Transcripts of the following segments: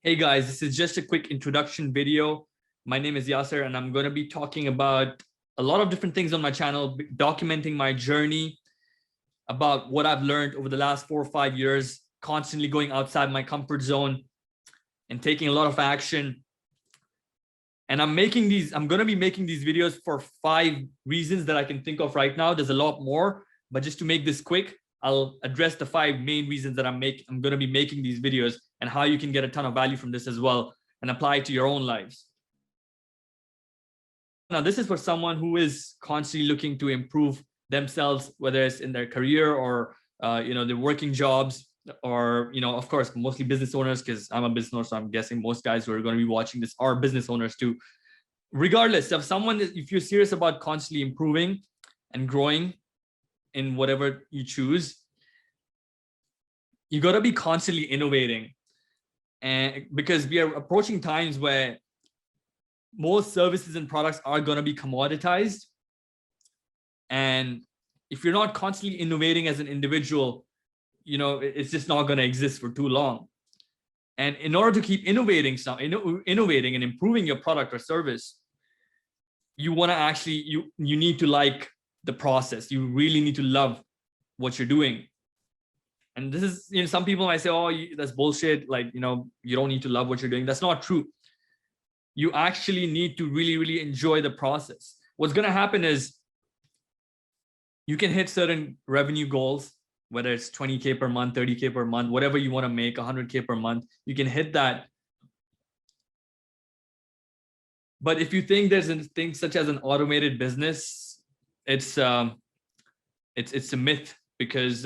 Hey guys, this is just a quick introduction video. My name is Yasser and I'm going to be talking about a lot of different things on my channel, documenting my journey about what I've learned over the last 4 or 5 years, constantly going outside my comfort zone and taking a lot of action. And I'm going to be making these videos for 5 reasons that I can think of right now. There's a lot more, but just to make this quick, I'll address the 5 main reasons that I'm going to be making these videos and how you can get a ton of value from this as well and apply it to your own lives. Now, this is for someone who is constantly looking to improve themselves, whether it's in their career or their working jobs, or of course, mostly business owners, because I'm a business owner, so I'm guessing most guys who are going to be watching this are business owners too. Regardless of if you're serious about constantly improving and growing in whatever you choose, you got to be constantly innovating. And because we are approaching times where most services and products are going to be commoditized. And if you're not constantly innovating as an individual, it's just not going to exist for too long. And in order to keep innovating and improving your product or service, you want to actually, you need to like the process. You really need to love what you're doing. And this is, some people might say, oh, that's bullshit. Like, you don't need to love what you're doing. That's not true. You actually need to really, really enjoy the process. What's going to happen is you can hit certain revenue goals, whether it's 20K per month, 30K per month, whatever you want to make, 100K per month, you can hit that. But if you think there's a thing such as an automated business, it's a myth, because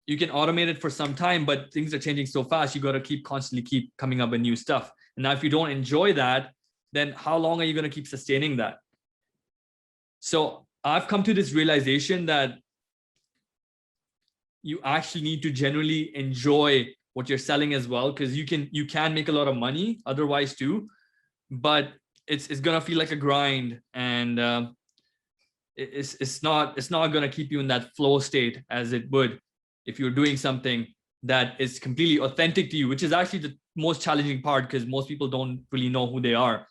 you can automate it for some time, but things are changing so fast. You got to constantly keep coming up with new stuff. And now if you don't enjoy that, then how long are you going to keep sustaining that? So I've come to this realization that you actually need to genuinely enjoy what you're selling as well, because you can make a lot of money otherwise too, but it's going to feel like a grind, and it's not going to keep you in that flow state as it would if you're doing something that is completely authentic to you, which is actually the most challenging part, because most people don't really know who they are.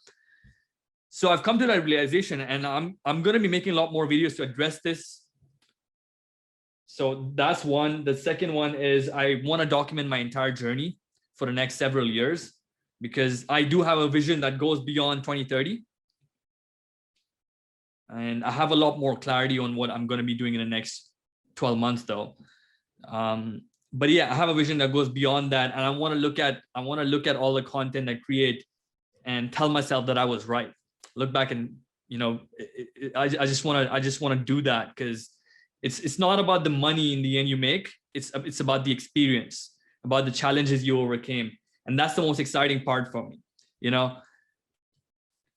So I've come to that realization, and I'm going to be making a lot more videos to address this. So that's one. The second one is I want to document my entire journey for the next several years, because I do have a vision that goes beyond 2030. And I have a lot more clarity on what I'm going to be doing in the next 12 months though. But yeah, I have a vision that goes beyond that, and I want to look at all the content I create and tell myself that I was right. Look back and I just want to do that, because it's not about the money in the end you make. It's about the experience, about the challenges you overcame, and that's the most exciting part for me.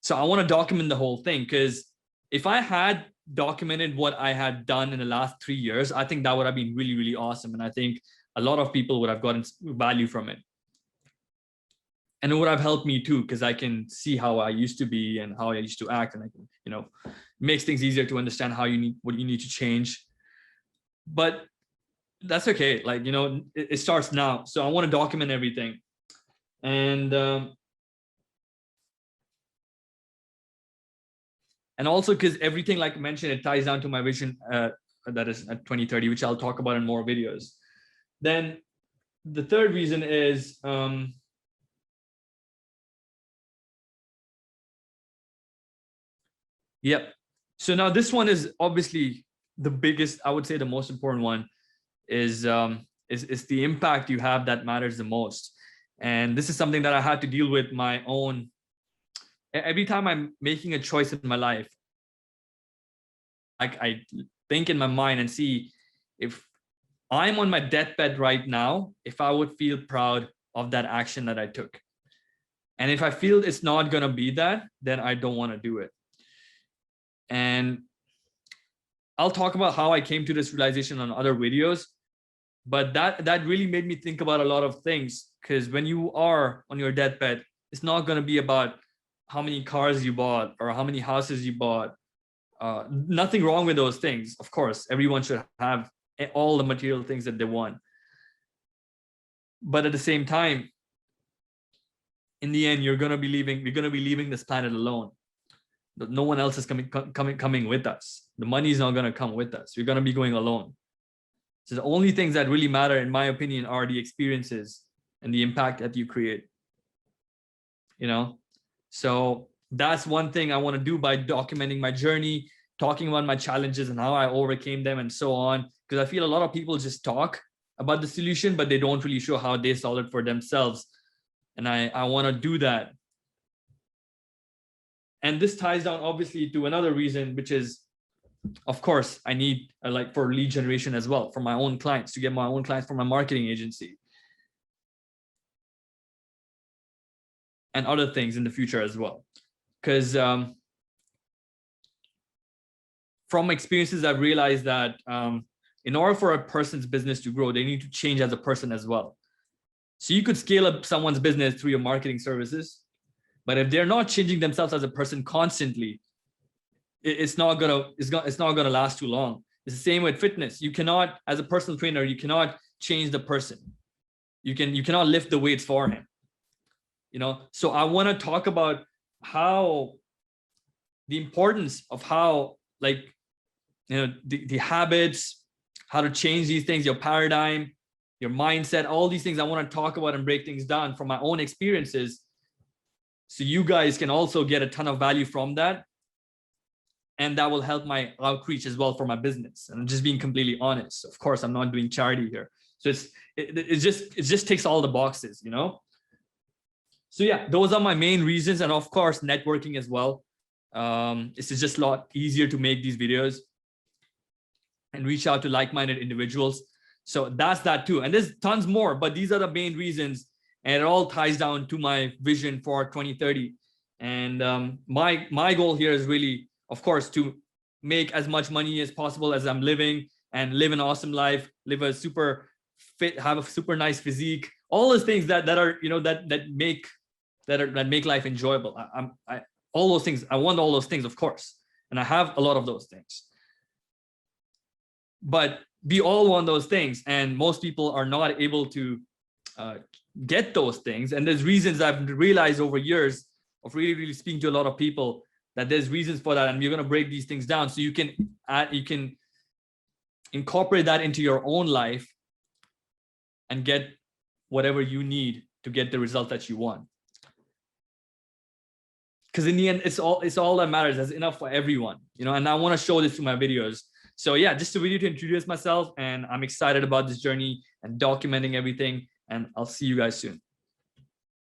So I want to document the whole thing, because if I had documented what I had done in the last 3 years, I think that would have been really, really awesome. And I think a lot of people would have gotten value from it. And it would have helped me too, because I can see how I used to be and how I used to act. And I can, makes things easier to understand what you need to change. But that's okay. Like, it starts now. So I want to document everything. And also because everything, like I mentioned, it ties down to my vision that is at 2030, which I'll talk about in more videos. Then the third reason is yep. So now this one is obviously the biggest, I would say the most important one is the impact you have that matters the most. And this is something that I had to deal with my own. Every time I'm making a choice in my life, I think in my mind and see if I'm on my deathbed right now, if I would feel proud of that action that I took. And if I feel it's not going to be that, then I don't want to do it. And I'll talk about how I came to this realization on other videos, but that really made me think about a lot of things, because when you are on your deathbed, it's not going to be about how many cars you bought or how many houses you bought. Nothing wrong with those things. Of course, everyone should have all the material things that they want. But at the same time, in the end, we're going to be leaving this planet alone. No one else is coming with us. The money is not going to come with us. We're going to be going alone. So the only things that really matter, in my opinion, are the experiences and the impact that you create. So that's one thing I want to do by documenting my journey, talking about my challenges and how I overcame them and so on. Because I feel a lot of people just talk about the solution, but they don't really show how they solve it for themselves. And I want to do that. And this ties down obviously to another reason, which is, of course, I need for lead generation as well, for my own clients, to get my own clients for my marketing agency. And other things in the future as well. Because from experiences, I've realized that in order for a person's business to grow, they need to change as a person as well. So you could scale up someone's business through your marketing services, but if they're not changing themselves as a person constantly, it's not gonna last too long. It's the same with fitness. You cannot, as a personal trainer, you cannot change the person. You cannot lift the weights for him. So I want to talk about how the importance of how the habits, how to change these things, your paradigm, your mindset, all these things I want to talk about and break things down from my own experiences. So you guys can also get a ton of value from that. And that will help my outreach as well for my business. And I'm just being completely honest. Of course, I'm not doing charity here. So it just ticks all the boxes, So yeah, those are my main reasons. And of course, networking as well. It's just a lot easier to make these videos and reach out to like-minded individuals. So that's that too. And there's tons more, but these are the main reasons. And it all ties down to my vision for 2030. And my goal here is really, of course, to make as much money as possible as I'm living, and live an awesome life, live a super fit, have a super nice physique, all those things that are, that make life enjoyable. All those things, I want all those things, of course. And I have a lot of those things. But we all want those things, and most people are not able to get those things. And there's reasons I've realized over years of really speaking to a lot of people, that there's reasons for that. And we're going to break these things down so you can incorporate that into your own life and get whatever you need to get the result that you want. Because in the end, it's all that matters. There's enough for everyone, and I want to show this through my videos. So yeah, just a video to introduce myself, and I'm excited about this journey and documenting everything, and I'll see you guys soon.